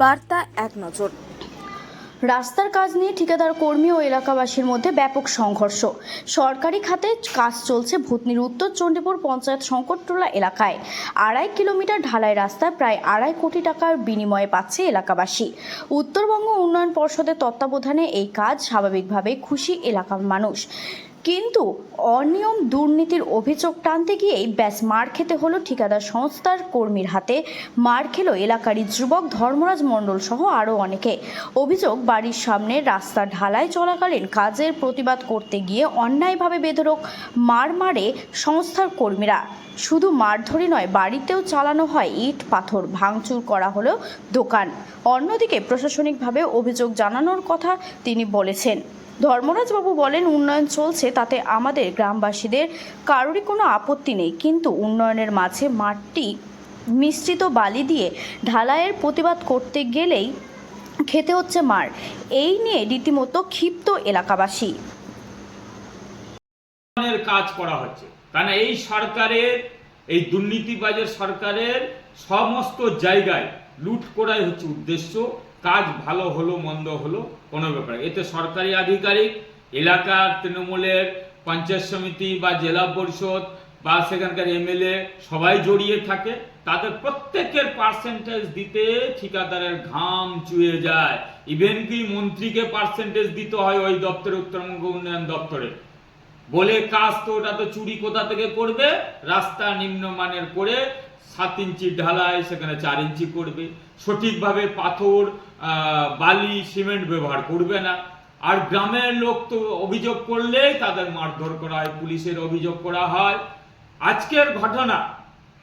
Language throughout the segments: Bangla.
বার্তা এক নজর। রাস্তার কাজ নিয়ে ঠিকাদার কর্মী ও এলাকাবাসীর মধ্যে ব্যাপক সংঘর্ষ। সরকারি খাতে কাজ চলছে ভূতনির উত্তর চণ্ডীপুর পঞ্চায়েত শঙ্করটোলা এলাকায়। 2.5 কিলোমিটার ঢালাই রাস্তায় প্রায় 2.5 কোটি টাকার বিনিময়ে পাচ্ছে এলাকাবাসী। উত্তরবঙ্গ উন্নয়ন পর্ষদের তত্ত্বাবধানে এই কাজ, স্বাভাবিকভাবেই খুশি এলাকার মানুষ। কিন্তু অনিয়ম দুর্নীতির অভিযোগ টানতে গিয়েই ব্যাস মার খেতে হলো ঠিকাদার সংস্থার কর্মীর হাতে। মার খেল এলাকারই যুবক ধর্মরাজ মণ্ডল সহ আরও অনেকে। অভিযোগ, বাড়ির সামনে রাস্তা ঢালাই চলাকালীন কাজের প্রতিবাদ করতে গিয়ে অন্যায়ভাবে বেধড়ক মারে সংস্থার কর্মীরা। শুধু মারধরি নয়, বাড়িতেও চালানো হয় ইট পাথর, ভাঙচুর করা হলো দোকান। অন্যদিকে প্রশাসনিকভাবে অভিযোগ জানানোর কথা তিনি বলেছেন। ধর্মরাজবাবু বলেন, উন্নয়ন চলছে, তাতে আমাদের গ্রামবাসীদের কারোরই কোনো আপত্তি নেই, কিন্তু উন্নয়নের মাঝে মাটি মিশ্রিত বালি দিয়ে ঢালাইয়ের প্রতিবাদ করতে গেলেই খেতে হচ্ছে মার। এই নিয়ে রীতিমতো ক্ষিপ্ত এলাকাবাসী। কাজ করা হচ্ছে, কারণ এই সরকারের, এই দুর্নীতিবাজের সরকারের সমস্ত জায়গায় লুট করাই হচ্ছে উদ্দেশ্য। কাজ ভালো হলো মন্দ হলো কোনো ব্যাপার, এতে সরকারি আধিকারিক, এলাকার তৃণমূলের পঞ্চায়েত সমিতি বা জেলা পরিষদ বা সেখানকার এমএলএ সবাই জড়িয়ে থাকে। তাদের প্রত্যেকের পার্সেন্টেজ দিতে ঠিকাদারের ঘাম চুয়ে যায়। ইভেন কি মন্ত্রীকে পার্সেন্টেজ দিতে হয় ওই দপ্তরে, উত্তরবঙ্গ উন্নয়ন দপ্তরে। বলে কাজ তো ওটা তো চুরি কোথা থেকে করবে, রাস্তা নিম্নমানের করে 7 ইঞ্চি ঢালাই সেখানে 4 ইঞ্চি করবে, সঠিকভাবে পাথর বালি সিমেন্ট ব্যবহার করবে না। আর গ্রামের লোক তো অভিযোগ করলেই তাদের মারধর করা হয়, পুলিশের অভিযোগ করা হয়। আজকের ঘটনা,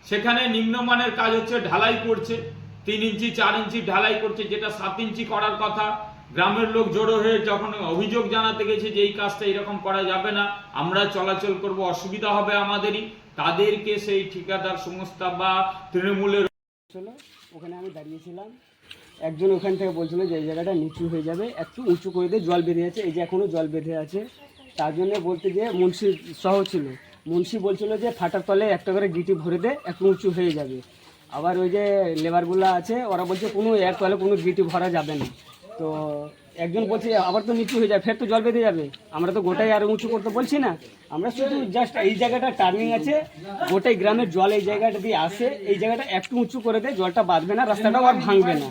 সেখানে নিম্নমানের কাজ হচ্ছে, ঢালাই করছে 3 ইঞ্চি 4 ইঞ্চি ঢালাই করছে, যেটা 7 ইঞ্চি করার কথা। গ্রামের লোক জড়ো হয়ে যখন অভিযোগ জানাতে গেছে যে এই কাজটা এরকম করা যাবে না, আমরা চলাচল করব, অসুবিধা হবে আমাদেরই, তাদেরকে সেই ঠিকাদার সংস্থা বা তৃণমূলের ওখানে আমি দাঁড়িয়েছিলাম। একজন ওখান থেকে বলছিল যে এই জায়গাটা নিচু হয়ে যাবে, একটু উঁচু করে দিয়ে জল বেঁধে আছে, এই যে এখনও জল বেঁধে আছে। তার জন্য বলতে যে মুন্সি সহ ছিল, মুন্সি বলছিল যে ফাটার তলে একটা করে গিটি ভরে দে, একটু উঁচু হয়ে যাবে। আবার ওই যে লেবারগুলো আছে, ওরা বলছে কোনো এর তলে কোনো গিটি ভরা যাবে না। তো একজন বলছে আবার তো নিচু হয়ে যাবে, ফের তো জল বেঁধে যাবে। আমরা তো গোটাই আরও উঁচু করতে বলছি না, আমরা শুধু জাস্ট এই জায়গাটা টার্নিং আছে, গোটাই গ্রামের জল এই জায়গাটা দিয়ে আসে, এই জায়গাটা একটু উঁচু করে দেয়, জলটা বাঁধবে না, রাস্তাটাও আর ভাঙবে না।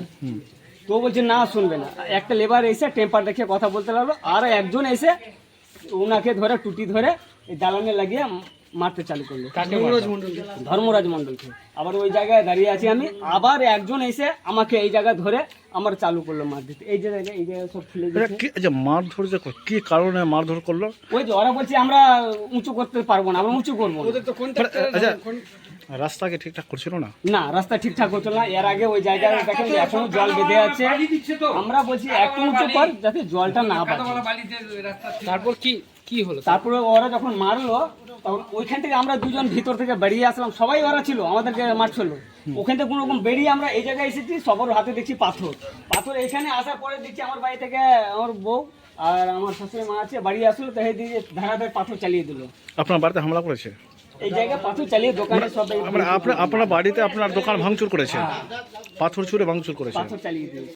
তো বলছে না, শুনবে না। একটা লেবার এসে টেম্পার দেখে কথা বলতে লাগলো, আর একজন এসে ওনাকে ধরে টুটি ধরে এই দালানে লাগিয়ে মারতে চালু করলো, ধর্মরাজ মণ্ডলকে। আবার ওই জায়গায় দাঁড়িয়ে আছি আমি, আবার একজন এসে আমাকে এই জায়গায় ধরে আমার চালু করলো মার দিতে। এই জায়গায় সব খুলে গেছে। মারধর যে কি কারণে মারধর করলো? ওই যে ওরা বলছে আমরা উঁচু করতে পারবো না, আমরা উঁচু করবো না। রাস্তা কি ঠিকঠাক করছিল না? না, রাস্তা ঠিকঠাক হচ্ছিল না। এর আগে ওই জায়গায় দেখেন এখনো জল বেঁধে আছে, আমরা বলছি একটু উঁচু কর যাতে জলটা না বাঁধে। তারপর কি হলো? তারপরে ওরা যখন মারলো, তখন ওইখান থেকে আমরা দুজন ভিতর থেকে বেরিয়ে আসলাম, সবাই ওরা ছিল, আমাদেরকে মারছিল। ওখান থেকে কোনো রকম বেরিয়ে আমরা এই জায়গায় এসেছি, সবার হাতে দেখছি পাথর। এখানে আসার পরে দেখছি আমার বাড়ি থেকে আমার বউ আর আমার শাশুড়ি মা আছে, বাড়ি আসলো, তো এই দিয়ে ধারাধার পাথর চালিয়ে দিল। আপনার বাড়িতে হামলা করেছে? এই জায়গায় পাথর চালিয়ে দোকানে সব আপনার বাড়িতে আপনার দোকান ভাঙচুর করেছে? পাথর ছুঁড়ে ভাঙচুর করেছে, পাথর চালিয়ে দিয়েছে।